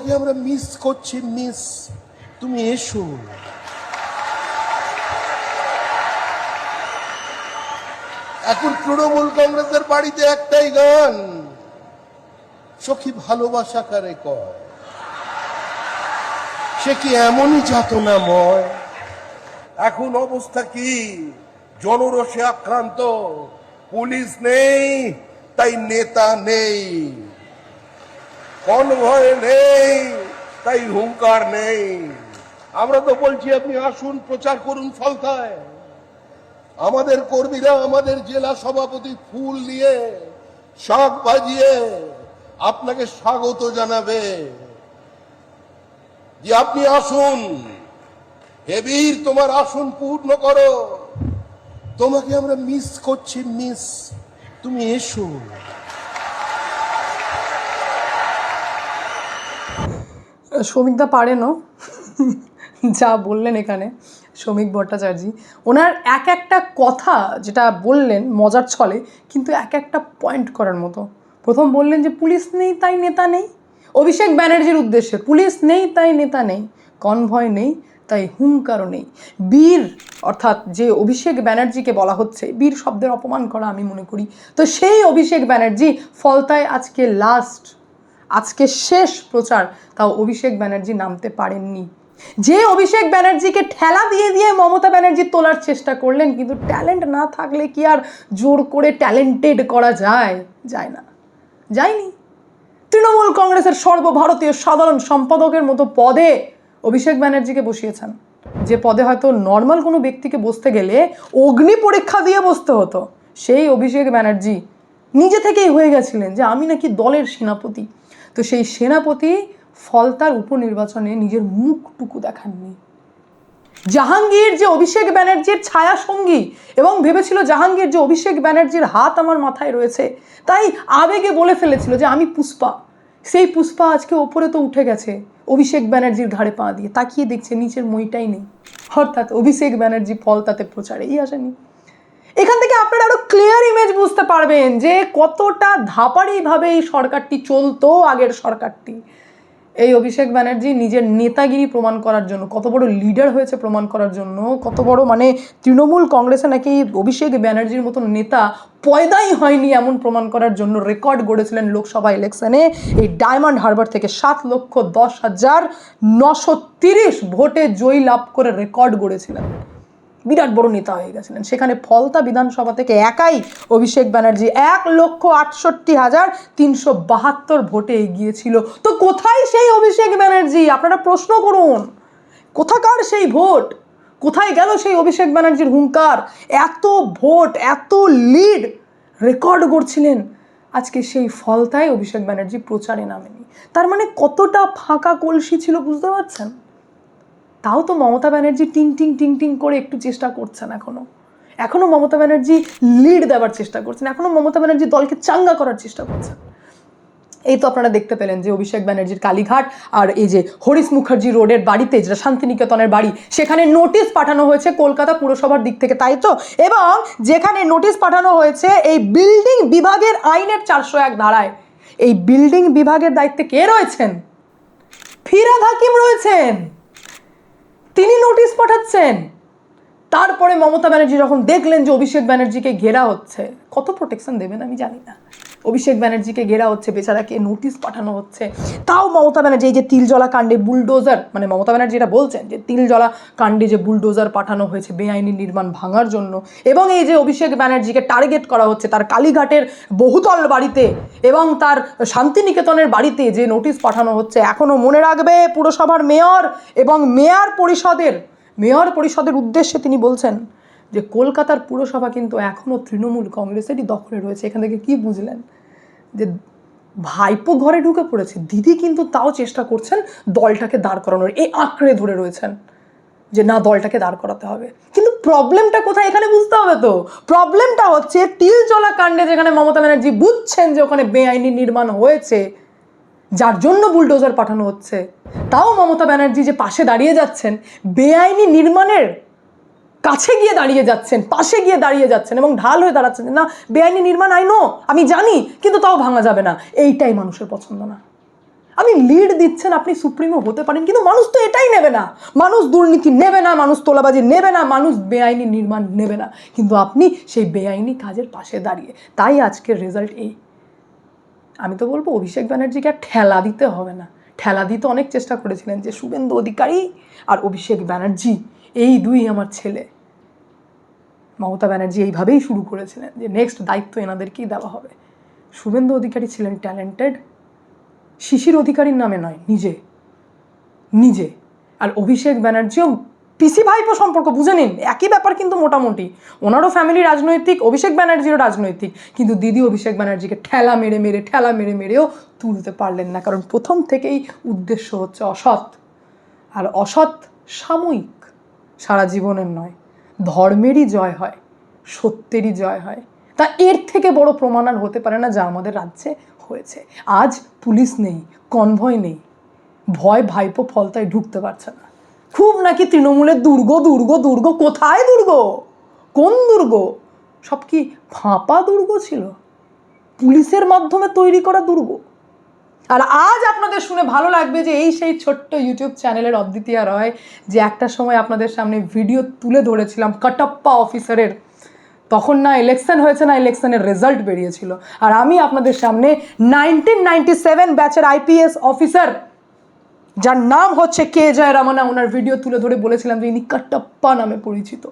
তোমাকে আমরা মিস করছি মিস, তুমি এসো। এখন তৃণমূল কংগ্রেসের বাড়িতে একটাই গান, সখী ভালোবাসা কারে কয়, সে কি এমনই যাতনাময়। এখন অবস্থা কি? জনরোষে আক্রান্ত, পুলিশ নেই তাই নেতা নেই, কনভয় নেই তাই হুঙ্কার নেই। আমরা তো বলছি আপনি আসুন, প্রচার করুন ফলতায়। আমাদের কর্মীরা আমাদের জেলা সভাপতি ফুল নিয়ে শাক বাজিয়ে আপনাকে স্বাগত জানাবে যে আপনি আসুন, হে বীর তোমার আসন পূর্ণ করো, তোমাকে আমরা মিস করছি মিস, তুমি এসো। শ্রমিকদা পারেনও যা বললেন এখানে শ্রমিক ভট্টাচার্য, ওনার এক একটা কথা যেটা বললেন মজার ছলে, কিন্তু এক একটা পয়েন্ট করার মতো। প্রথম বললেন যে পুলিশ নেই তাই নেতা নেই, অভিষেক ব্যানার্জির উদ্দেশ্যে, পুলিশ নেই তাই নেতা নেই, কনভয় নেই তাই হুঙ্কারও নেই। বীর অর্থাৎ যে অভিষেক ব্যানার্জিকে বলা হচ্ছে, বীর শব্দের অপমান করা আমি মনে করি। তো সেই অভিষেক ব্যানার্জি ফলতায় আজকে লাস্ট, আজকে শেষ প্রচার, তাও অভিষেক ব্যানার্জি নামতে পারেননি। যে অভিষেক ব্যানার্জিকে ঠেলা দিয়ে দিয়ে মমতা ব্যানার্জি তোলার চেষ্টা করলেন, কিন্তু ট্যালেন্ট না থাকলে কি আর জোর করে ট্যালেন্টেড করা যায়? যায় না, যায়নি। তৃণমূল কংগ্রেসের সর্বভারতীয় সাধারণ সম্পাদকের মতো পদে অভিষেক ব্যানার্জিকে বসিয়েছেন, যে পদে হয়তো নর্মাল কোনো ব্যক্তিকে বসতে গেলে অগ্নি পরীক্ষা দিয়ে বসতে হতো। সেই অভিষেক ব্যানার্জি নিজে থেকেই হয়ে গেছিলেন যে আমি নাকি দলের সেনাপতি। তো সেই সেনাপতি ফলতার উপনির্বাচনে নিজের মুখটুকু দেখাননি। জাহাঙ্গীর যে অভিষেক ব্যানার্জির ছায়া সঙ্গী, এবং ভেবেছিল জাহাঙ্গীর যে অভিষেক ব্যানার্জির হাত আমার মাথায় রয়েছে, তাই আবেগে বলে ফেলেছিল যে আমি পুষ্পা। সেই পুষ্পা আজকে ওপরে তো উঠে গেছে অভিষেক ব্যানার্জির ঘাড়ে পা দিয়ে, তাকিয়ে দেখছে নিচের মইটাই নেই। অর্থাৎ অভিষেক ব্যানার্জি ফলতাতে প্রচারেই আসেনি। এখান থেকে আপনারা আরো ক্লিয়ার ইমেজ বুঝতে পারবেন যে কতটা ধাপাড়িভাবে এই সরকারটি চলতো, আগের সরকারটি। এই অভিষেক ব্যানার্জি নিজের নেতাগিরি প্রমাণ করার জন্য, কত বড় লিডার হয়েছে প্রমাণ করার জন্য, কত বড় মানে তৃণমূল কংগ্রেসে নাকি অভিষেক ব্যানার্জির মতন নেতা পয়দাই হয়নি এমন প্রমাণ করার জন্য রেকর্ড গড়েছিলেন লোকসভা ইলেকশনে। এই ডায়মন্ড হারবার থেকে 7,10,930 ভোটে জয়ী লাভ করে রেকর্ড গড়েছিলেন, বিরাট বড় নেতা হয়ে গেছিলেন। সেখানে ফলতা বিধানসভা থেকে একাই অভিষেক ব্যানার্জি 1,68,372 ভোটে এগিয়েছিল। তো কোথায় সেই অভিষেক ব্যানার্জি? আপনারা প্রশ্ন করুন, কোথাকার সেই ভোট? কোথায় গেল সেই অভিষেক ব্যানার্জির হুঙ্কার? এত ভোট, এত লিড রেকর্ড করছিলেন, আজকে সেই ফলতায় অভিষেক ব্যানার্জি প্রচারে নামেনি। তার মানে কতটা ফাঁকা কলসি ছিল বুঝতে পারছেন? তাও তো মমতা ব্যানার্জি টিং টিং টিং টিং করে একটু চেষ্টা করছেন, এখনো মমতা ব্যানার্জি লিড দেওয়ার চেষ্টা করছেন, এখনো মমতা ব্যানার্জি দলকে চাঙ্গা করার চেষ্টা করছেন। এই তো আপনারা দেখতে পেলেন যে অভিষেক ব্যানার্জির কালীঘাট আর এই যে হরিশ মুখার্জি রোডের বাড়িতে, যেটা শান্তিনিকেতনের বাড়ি, সেখানে নোটিশ পাঠানো হয়েছে কলকাতা পুরসভার দিক থেকে, তাই তো? এবং যেখানে নোটিশ পাঠানো হয়েছে এই বিল্ডিং বিভাগের আইনের 401 ধারায়, এই বিল্ডিং বিভাগের দায়িত্বে কে রয়েছেন? ফিরহাদ হাকিম রয়েছেন, তিনি নোটিশ পাঠাচ্ছেন। তারপরে মমতা ব্যানার্জি যখন দেখলেন যে অভিষেক ব্যানার্জিকে ঘেরা হচ্ছে, কত প্রোটেকশন দেবেন আমি জানি না, অভিষেক ব্যানার্জিকে ঘেরা হচ্ছে, বেচারাকে নোটিশ পাঠানো হচ্ছে, তাও মমতা ব্যানার্জি এই যে তিলজলা কাণ্ডে বুলডোজার, মানে মমতা ব্যানার্জি এটা বলছেন যে তিলজলা কাণ্ডে যে বুলডোজার পাঠানো হয়েছে বেআইনি নির্মাণ ভাঙার জন্য, এবং এই যে অভিষেক ব্যানার্জিকে টার্গেট করা হচ্ছে তার কালীঘাটের বহুতল বাড়িতে এবং তার শান্তিনিকেতনের বাড়িতে যে নোটিশ পাঠানো হচ্ছে, এখনও মনে রাখবে পুরসভার মেয়র এবং মেয়র পরিষদের উদ্দেশ্যে তিনি বলছেন যে কলকাতার পুরসভা কিন্তু এখনও তৃণমূল কংগ্রেসেরই দখলে রয়েছে। এখান থেকে কি বুঝলেন? যে ভাইপো ঘরে ঢুকে পড়েছে, দিদি কিন্তু তাও চেষ্টা করছেন দলটাকে দাঁড় করানোর, এই আঁকড়ে ধরে রয়েছেন যে না দলটাকে দাঁড় করাতে হবে। কিন্তু প্রবলেমটা কোথায় এখানে বুঝতে হবে তো। প্রবলেমটা হচ্ছে তিলজলা কাণ্ডে, যেখানে মমতা ব্যানার্জি বুঝছেন যে ওখানে বেআইনি নির্মাণ হয়েছে, যার জন্য বুলডোজার পাঠানো হচ্ছে, তাও মমতা ব্যানার্জি যে পাশে দাঁড়িয়ে যাচ্ছেন, বেআইনি নির্মাণের কাছে গিয়ে দাঁড়িয়ে যাচ্ছেন, পাশে গিয়ে দাঁড়িয়ে যাচ্ছেন এবং ঢাল হয়ে দাঁড়াচ্ছেন না বেআইনি নির্মাণ আইনো আমি জানি কিন্তু তাও ভাঙা যাবে না, এইটাই মানুষের পছন্দ না। আপনি লিড দিচ্ছেন, আপনি সুপ্রিমো হতে পারেন, কিন্তু মানুষ তো এটাই নেবে না। মানুষ দুর্নীতি নেবে না, মানুষ তোলাবাজি নেবে না, মানুষ বেআইনি নির্মাণ নেবে না, কিন্তু আপনি সেই বেআইনি কাজের পাশে দাঁড়িয়ে। তাই আজকের রেজাল্ট এই। আমি তো বলবো অভিষেক ব্যানার্জিকে আর ঠেলা দিতে হবে না। ঠেলা দিতে অনেক চেষ্টা করেছিলেন যে শুভেন্দু অধিকারী আর অভিষেক ব্যানার্জি এই দুই আমার ছেলে। মমতা ব্যানার্জি এইভাবেই শুরু করেছিলেন যে নেক্সট দায়িত্ব এনাদেরকেই দেওয়া হবে। শুভেন্দু অধিকারী ছিলেন ট্যালেন্টেড, শিশির অধিকারীর নামে নয়, নিজে নিজে। আর অভিষেক ব্যানার্জিও পিসি ভাইপো সম্পর্ক বুঝে নিন, একই ব্যাপার কিন্তু মোটামুটি। ওনারও ফ্যামিলি রাজনৈতিক, অভিষেক ব্যানার্জিরও রাজনৈতিক, কিন্তু দিদি অভিষেক ব্যানার্জিকে ঠেলা মেরে মেরেও তুলতে পারলেন না, কারণ প্রথম থেকেই উদ্দেশ্য হচ্ছে অসৎ। আর অসৎ সাময়িক, সারা জীবনের নয়। ধর্মেরই জয় হয়, সত্যেরই জয় হয়। তা এর থেকে বড় প্রমাণ আর হতে পারে না যা আমাদের রাজ্যে হয়েছে। আজ পুলিশ নেই, কনভয় নেই, ভয় ভাইপো ফলতায় ঢুকতে পারছে না। খুব নাকি তৃণমূলের দুর্গ, কোথায় দুর্গ, কোন দুর্গ? সব কি ফাঁপা দুর্গ ছিল, পুলিশের মাধ্যমে তৈরি করা দুর্গ? আর আজ আপনাদের শুনে ভালো লাগবে যে এই সেই ছোট্ট ইউটিউব চ্যানেলের অদ্বিতীয়া রয়, যে একটা সময় আপনাদের সামনে ভিডিও তুলে ধরেছিলাম কাটাপ্পা অফিসারের। তখন না ইলেকশন হয়েছে, না ইলেকশনের রেজাল্ট বেরিয়েছিল, আর আমি আপনাদের সামনে 1997 ব্যাচের আইপিএস অফিসার যার নাম হচ্ছে কে জয়রামনা, ওনার ভিডিও তুলে ধরে বলেছিলাম যে ইনি কাটাপ্পা নামে পরিচিত।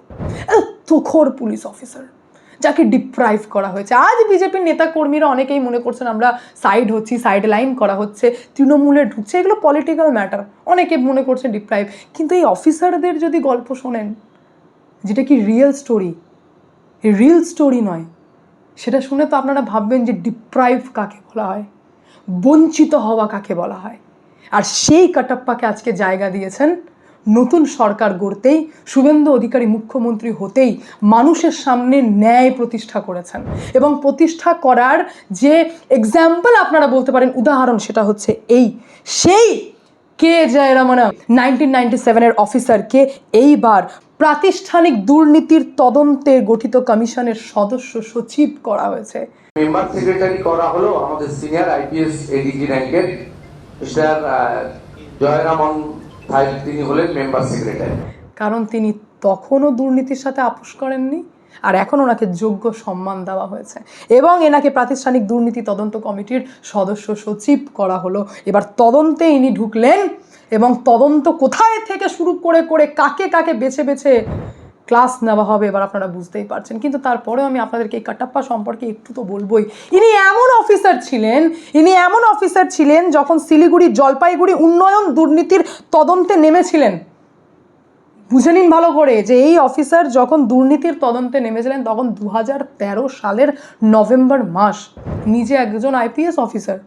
তুখোর পুলিশ অফিসার যাকে ডিপ্রাইভ করা হয়েছে। আজ বিজেপির নেতা কর্মীরা অনেকেই মনে করছেন আমরা সাইড হচ্ছি, সাইড লাইন করা হচ্ছে, তৃণমূলে ঢুকছে, এগুলো পলিটিক্যাল ম্যাটার, অনেকে মনে করছেন ডিপ্রাইভ। কিন্তু এই অফিসারদের যদি গল্প শোনেন, যেটা কি রিয়েল স্টোরি, রিয়েল স্টোরি নয়, সেটা শুনে তো আপনারা ভাববেন যে ডিপ্রাইভ কাকে বলা হয়, বঞ্চিত হওয়া কাকে বলা হয়। আর সেই কাটাপ্পাকে আজকে জায়গা দিয়েছেন নতুন সরকার গড়তেই, শুভেন্দু অধিকারী মুখ্যমন্ত্রী হতেই মানুষের সামনে ন্যায় প্রতিষ্ঠা করেছেন। এবং প্রতিষ্ঠা করার যে এক্সাম্পল আপনারা বলতে পারেন, উদাহরণ, সেটা হচ্ছে এই সেই কে জয়রামনা 1997-এর অফিসারকে এইবার প্রাতিষ্ঠানিক দুর্নীতির তদন্তে গঠিত কমিশনের সদস্য সচিব করা হয়েছে। মেম্বার সেক্রেটারি করা হলো আমাদের সিনিয়র আইপিএস এডিজি র্যাঙ্কের মিস্টার জয়রামন ফাইল, তিনি হলেন মেম্বার সেক্রেটারি। কারণ তিনি তখনও দুর্নীতির সাথে আপোষ করেননি, আর এখন ওনাকে যোগ্য সম্মান দেওয়া হয়েছে এবং এনাকে প্রাতিষ্ঠানিক দুর্নীতি তদন্ত কমিটির সদস্য সচিব করা হলো। এবার তদন্তে ইনি ঢুকলেন এবং তদন্ত কোথায় থেকে শুরু করে করে কাকে কাকে বেছে বেছে ক্লাস নেওয়া হবে এবার আপনারা বুঝতেই পারছেন। কিন্তু তারপরেও আমি আপনাদেরকে এই কাটাপ্পা সম্পর্কে একটু তো বলবোই। ইনি এমন অফিসার ছিলেন যখন শিলিগুড়ি জলপাইগুড়ি উন্নয়ন দুর্নীতির তদন্তে নেমেছিলেন। বুঝে নিন ভালো করে যে এই অফিসার যখন দুর্নীতির তদন্তে নেমেছিলেন তখন 2013 সালের নভেম্বর মাস। নিজে একজন আইপিএস অফিসার,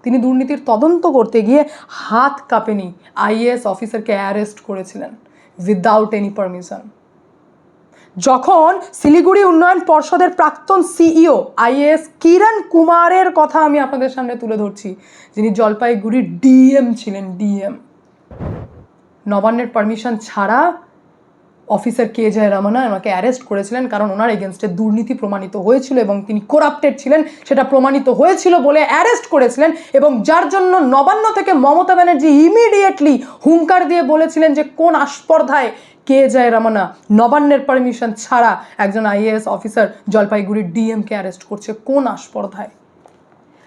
তিনি দুর্নীতির তদন্ত করতে গিয়ে হাত কাঁপেনি আইএএস অফিসারকে অ্যারেস্ট করেছিলেন উইদাউট এনি পারমিশন। যখন শিলিগুড়ি উন্নয়ন পর্ষদের প্রাক্তন সিইও আইএএস কিরণ কুমারের কথা আমি আপনাদের সামনে তুলে ধরছি, যিনি জলপাইগুড়ির ডিএম ছিলেন, ডিএম, নবান্নের পারমিশন ছাড়া অফিসার কে জয়রামনা ওনাকে অ্যারেস্ট করেছিলেন, কারণ ওনার এগেনস্টে দুর্নীতি প্রমাণিত হয়েছিল এবং তিনি করাপ্টেড ছিলেন, সেটা প্রমাণিত হয়েছিল বলে অ্যারেস্ট করেছিলেন। এবং যার জন্য নবান্ন থেকে মমতা ব্যানার্জি ইমিডিয়েটলি হুঙ্কার দিয়ে বলেছিলেন যে কোন আস্পর্ধায় কে জয়রামনা নবান্নের পারমিশন ছাড়া একজন আইএএস অফিসার জলপাইগুড়ির ডিএমকে অ্যারেস্ট করছে, কোন আস্পর্ধায়।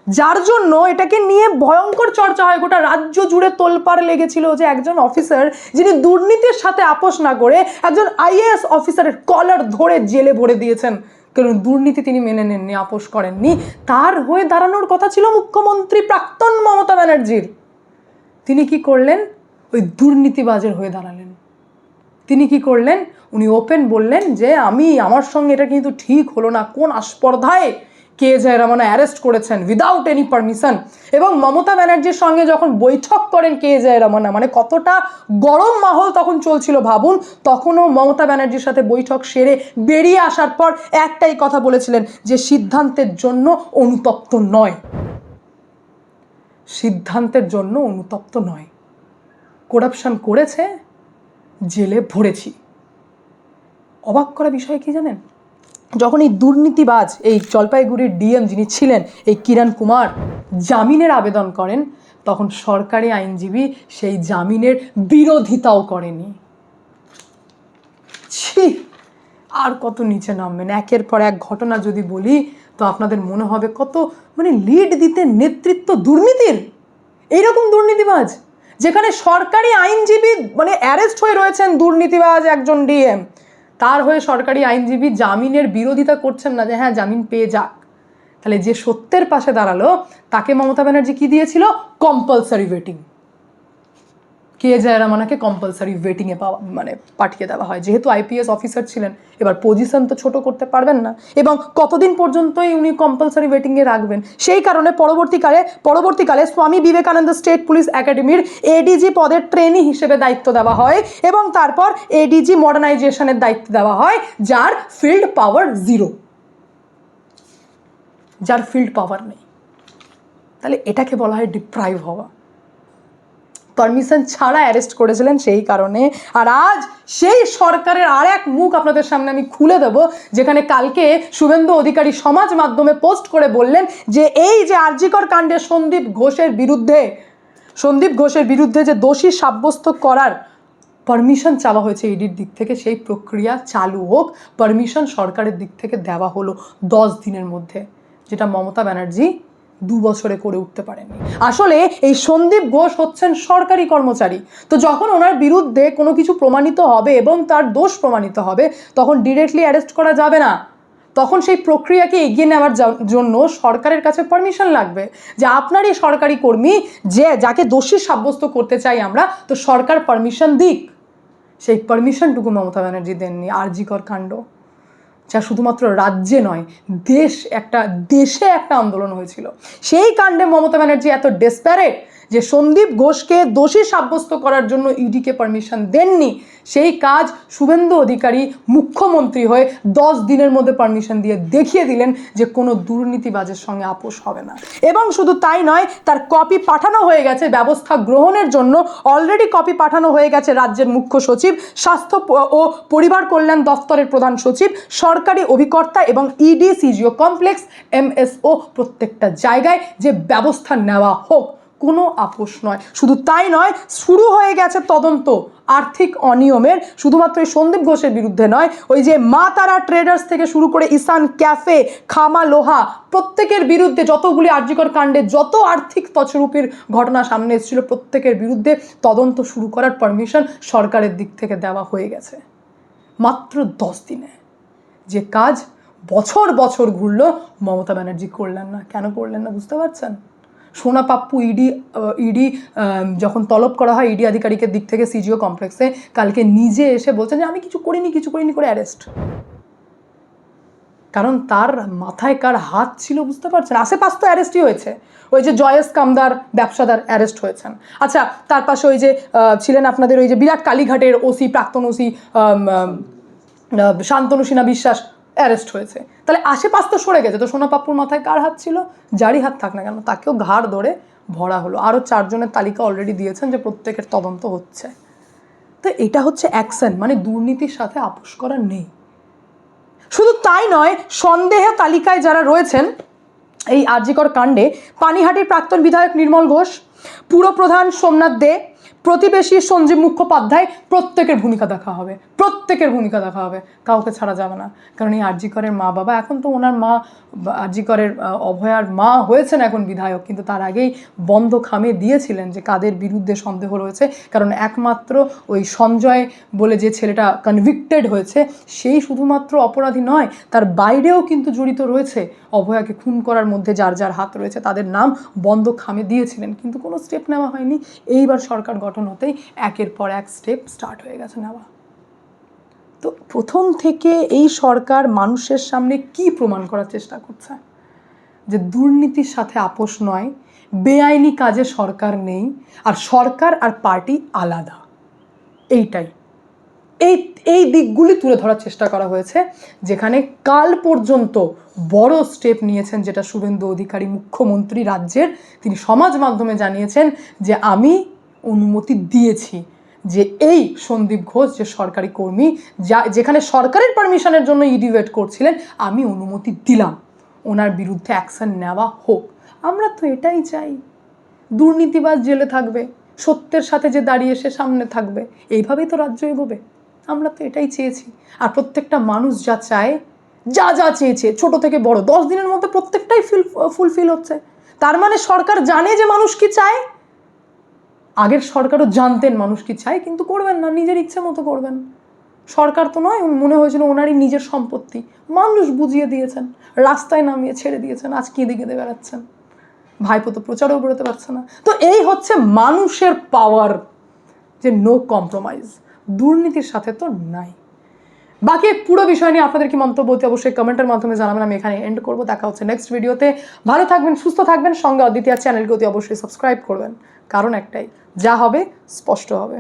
যার জন্য এটাকে নিয়ে ভয়ঙ্কর চর্চা হয়, গোটা রাজ্য জুড়ে তোলপাড় লেগেছিল যে একজন অফিসার যিনি দুর্নীতির সাথে আপোষ না করে একজন আইএএস অফিসারের কলার ধরে জেলে ভরে দিয়েছেন, কারণ দুর্নীতি তিনি মেনে নেননি, আপোষ করেননি। তার হয়ে দাঁড়ানোর কথা ছিল মুখ্যমন্ত্রী প্রাক্তন মমতা ব্যানার্জির। তিনি কি করলেন? ওই দুর্নীতিবাজের হয়ে দাঁড়ালেন। তিনি কি করলেন? উনি ওপেন বললেন যে আমার সঙ্গে এটা কিন্তু ঠিক হলো না, কোন আস্পর্ধায় কে জয়রামনা অ্যারেস্ট করেছেন উইদাউট এনি পারমিশন। এবং মমতা ব্যানার্জির সঙ্গে যখন বৈঠক করেন কে জয়রামনা, মানে কতটা গরম মাহল তখন চলছিল ভাবুন। তখনও মমতা ব্যানার্জির সাথে বৈঠক সেরে বেরিয়ে আসার পর একটাই কথা বলেছিলেন যে সিদ্ধান্তের জন্য অনুতপ্ত নয়, সিদ্ধান্তের জন্য অনুতপ্ত নয়, করাপশন করেছে, জেলে ভরেছি। অবাক করা বিষয় কি জানেন, যখন এই দুর্নীতিবাজ এই জলপাইগুড়ির ডিএম যিনি ছিলেন এই কিরণ কুমার জামিনের আবেদন করেন, তখন সরকারি আইনজীবী সেই জামিনের বিরোধিতাও করেনি। ছি, আর কত নিচে নামবেন। একের পর এক ঘটনা যদি বলি তো আপনাদের মনে হবে কত মানে লিড দিতে নেতৃত্ব দুর্নীতির, এইরকম দুর্নীতিবাজ, যেখানে সরকারি আইনজীবী মানে অ্যারেস্ট হয়ে রয়েছেন দুর্নীতিবাজ একজন ডিএম, তার হয়ে সরকারি আইনজীবী জামিনের বিরোধিতা করছেন না যে হ্যাঁ জামিন পেয়ে যাক। তাহলে যে সত্যের পাশে দাঁড়ালো তাকে মমতা ব্যানার্জি কি দিয়েছিল? Compulsory waiting. কে জয়রামানাকে কম্পালসারি ওয়েটিংয়ে পাঠিয়ে দেওয়া হয়। যেহেতু আইপিএস অফিসার ছিলেন, এবার পজিশন তো ছোট করতে পারবেন না, এবং কতদিন পর্যন্তই উনি কম্পালসারি ওয়েটিংয়ে রাখবেন। সেই কারণে পরবর্তীকালে স্বামী বিবেকানন্দ স্টেট পুলিশ একাডেমির এডিজি পদের ট্রেনি হিসেবে দায়িত্ব দেওয়া হয়, এবং তারপর এডিজি মডার্নাইজেশনের দায়িত্ব দেওয়া হয়, যার ফিল্ড পাওয়ার জিরো, যার ফিল্ড পাওয়ার নেই। তাহলে এটাকে বলা হয় ডিপ্রাইভ হওয়া। পারমিশন ছাড়া অ্যারেস্ট করেছিলেন সেই কারণে। আর আজ সেই সরকারের আর এক মুখ আপনাদের সামনে আমি খুলে দেব, যেখানে কালকে শুভেন্দু অধিকারী সমাজ মাধ্যমে পোস্ট করে বললেন যে এই যে আরজিকর কাণ্ডে সন্দীপ ঘোষের বিরুদ্ধে যে দোষী সাব্যস্ত করার পারমিশন চাওয়া হয়েছে ইডির দিক থেকে, সেই প্রক্রিয়া চালু হোক। পারমিশন সরকারের দিক থেকে দেওয়া হলো 10 দিনের মধ্যে, যেটা মমতা ব্যানার্জি 2 বছরে করে উঠতে পারেননি। আসলে এই সন্দীপ ঘোষ হচ্ছেন সরকারি কর্মচারী, তো যখন ওনার বিরুদ্ধে কোনো কিছু প্রমাণিত হবে এবং তার দোষ প্রমাণিত হবে, তখন ডিরেক্টলি অ্যারেস্ট করা যাবে না। তখন সেই প্রক্রিয়াকে এগিয়ে নেওয়ার জন্য সরকারের কাছে পারমিশন লাগবে, যে আপনারই সরকারি কর্মী যাকে দোষী সাব্যস্ত করতে চাই আমরা, তো সরকার পারমিশন দিক। সেই পারমিশনটুকু মমতা ব্যানার্জি দেননি। আরজিকর কাণ্ড, যা শুধুমাত্র রাজ্যে নয় দেশে একটা আন্দোলন হয়েছিল, সেই কাণ্ডে মমতা ব্যানার্জি এত ডেসপারেট যে সন্দীপ ঘোষকে দোষী সাব্যস্ত করার জন্য ইডিকে পারমিশন দেননি। সেই কাজ শুভেন্দু অধিকারী মুখ্যমন্ত্রী হয়ে 10 দিনের মধ্যে পারমিশন দিয়ে দেখিয়ে দিলেন যে কোনো দুর্নীতিবাজের সঙ্গে আপোষ হবে না। এবং শুধু তাই নয়, তার কপি পাঠানো হয়ে গেছে ব্যবস্থা গ্রহণের জন্য। অলরেডি কপি পাঠানো হয়ে গেছে রাজ্যের মুখ্য সচিব, স্বাস্থ্য ও পরিবার কল্যাণ দফতরের প্রধান সচিব, সরকারি অভিকর্তা এবং ইডি, সিজিও কমপ্লেক্স, এমএসও, প্রত্যেকটা জায়গায় যে ব্যবস্থা নেওয়া হোক, কোনো আপোষ নয়। শুধু তাই নয়, শুরু হয়ে গেছে তদন্ত আর্থিক অনিয়মের, শুধুমাত্র এই সন্দীপ ঘোষের বিরুদ্ধে নয়, ওই যে মা তারা ট্রেডার্স থেকে শুরু করে ঈশান ক্যাফে, খামা লোহা, প্রত্যেকের বিরুদ্ধে যতগুলি আরজিকর কাণ্ডে যত আর্থিক তছরূপির ঘটনা সামনে এসেছিল, প্রত্যেকের বিরুদ্ধে তদন্ত শুরু করার পারমিশন সরকারের দিক থেকে দেওয়া হয়ে গেছে মাত্র 10 দিনে। যে কাজ বছর বছর ঘুরলো, মমতা ব্যানার্জি করলেন না। কেন করলেন না বুঝতে পারছেন? সোনা পাপ্পু ইডি যখন তলব করা হয় ইডি আধিকারিকের দিক থেকে সিজিও কমপ্লেক্সে, কালকে নিজে এসে বলছেন যে আমি কিছু করিনি করে অ্যারেস্ট। কারণ তার মাথায় কার হাত ছিল বুঝতে পারছেন? আশেপাশ তো অ্যারেস্টই হয়েছে। ওই যে জয়েশ কামদার ব্যবসাদার অ্যারেস্ট হয়েছেন। আচ্ছা, তার পাশে ওই যে ছিলেন আপনাদের ওই যে বিরাট কালীঘাটের ওসি, প্রাক্তন ওসি শান্তনু সিনহা বিশ্বাস অ্যারেস্ট হয়েছে। তাহলে আশেপাশ তো সরে গেছে, তো সোনা পাপ্পুর মাথায় কার হাত ছিল? যারই হাত থাক না কেন, তাকেও ঘাড় ধরে ভরা হলো। আরও 4 জনের তালিকা অলরেডি দিয়েছেন যে প্রত্যেকের তদন্ত হচ্ছে। তো এটা হচ্ছে অ্যাকশন, মানে দুর্নীতির সাথে আপোষ করা নেই। শুধু তাই নয়, সন্দেহ তালিকায় যারা রয়েছেন এই আরজিকর কাণ্ডে, পানিহাটির প্রাক্তন বিধায়ক নির্মল ঘোষ, পুরপ্রধান সোমনাথ দে, প্রতিবেশী সঞ্জীব মুখোপাধ্যায়, প্রত্যেকের ভূমিকা দেখা হবে, কাউকে ছাড়া যাবে না। কারণ এই আরজিকরের মা বাবা, এখন তো ওনার মা আরজিকরের অভয়ার মা হয়েছেন এখন বিধায়ক, কিন্তু তার আগেই বন্ধ খামে দিয়েছিলেন যে কাদের বিরুদ্ধে সন্দেহ রয়েছে। কারণ একমাত্র ওই সঞ্জয় বলে যে ছেলেটা কনভিক্টেড হয়েছে, সেই শুধুমাত্র অপরাধী নয়, তার বাইরেও কিন্তু জড়িত রয়েছে। অভয়াকে খুন করার মধ্যে যার যার হাত রয়েছে তাদের নাম বন্ধ খামে দিয়েছিলেন, কিন্তু কোনো স্টেপ নেওয়া হয়নি। এইবার সরকার গঠন হতেই একের পর এক স্টেপ স্টার্ট হয়ে গেছে নেওয়া। তো প্রথম থেকে এই সরকার মানুষের সামনে কি প্রমাণ করার চেষ্টা করছে? যে দুর্নীতির সাথে আপোষ নয়, বেআইনি কাজে সরকার নেই, আর সরকার আর পার্টি আলাদা। এই দিকগুলি তুলে ধরার চেষ্টা করা হয়েছে, যেখানে কাল পর্যন্ত বড় স্টেপ নিয়েছেন যেটা শুভেন্দু অধিকারী মুখ্যমন্ত্রী রাজ্যের। তিনি সমাজ মাধ্যমে জানিয়েছেন যে আমি অনুমতি দিয়েছি যে এই সন্দীপ ঘোষ যে সরকারি কর্মী, যেখানে সরকারের পারমিশনের জন্য ইডি ওয়েট করছিলেন, আমি অনুমতি দিলাম ওনার বিরুদ্ধে অ্যাকশন নেওয়া হোক। আমরা তো এটাই চাই। দুর্নীতিবাজ জেলে থাকবে, সত্যের সাথে যে দাঁড়িয়ে সে সামনে থাকবে। এইভাবেই তো রাজ্য এগোবে। আমরা তো এটাই চেয়েছি। আর প্রত্যেকটা মানুষ যা চায়, যা যা চেয়েছে ছোট থেকে বড়, 10 দিনের মধ্যে প্রত্যেকটাই ফুলফিল হচ্ছে। তার মানে সরকার জানে যে মানুষ কি চায়। আগের সরকারও জানতেন মানুষ কি চায়, কিন্তু করবেন না, নিজের ইচ্ছে মতো করবেন। সরকার তো নয়, মনে হয়েছিল ওনারই নিজের সম্পত্তি। মানুষ বুঝিয়ে দিয়েছেন, রাস্তায় নামিয়ে ছেড়ে দিয়েছেন, আজ কেঁদে কেঁদে বেড়াচ্ছেন। ভাইপো তো প্রচারেও বেরোতে পারছে না। তো এই হচ্ছে মানুষের পাওয়ার, যে নো কম্প্রোমাইজ, দুর্নীতির সাথে তো নাই। বাকি পুরো বিষয় নিয়ে আপনাদের কি মন্তব্য হতে অবশ্যই কমেন্টের মাধ্যমে জানাবেন। আমি এখানে এন্ড করবো। দেখা হচ্ছে নেক্সট ভিডিওতে। ভালো থাকবেন, সুস্থ থাকবেন। সঙ্গে অদ্বিতীয় চ্যানেলকে অতি অবশ্যই সাবস্ক্রাইব করবেন। কারণ একটাই, যা হবে স্পষ্ট হবে।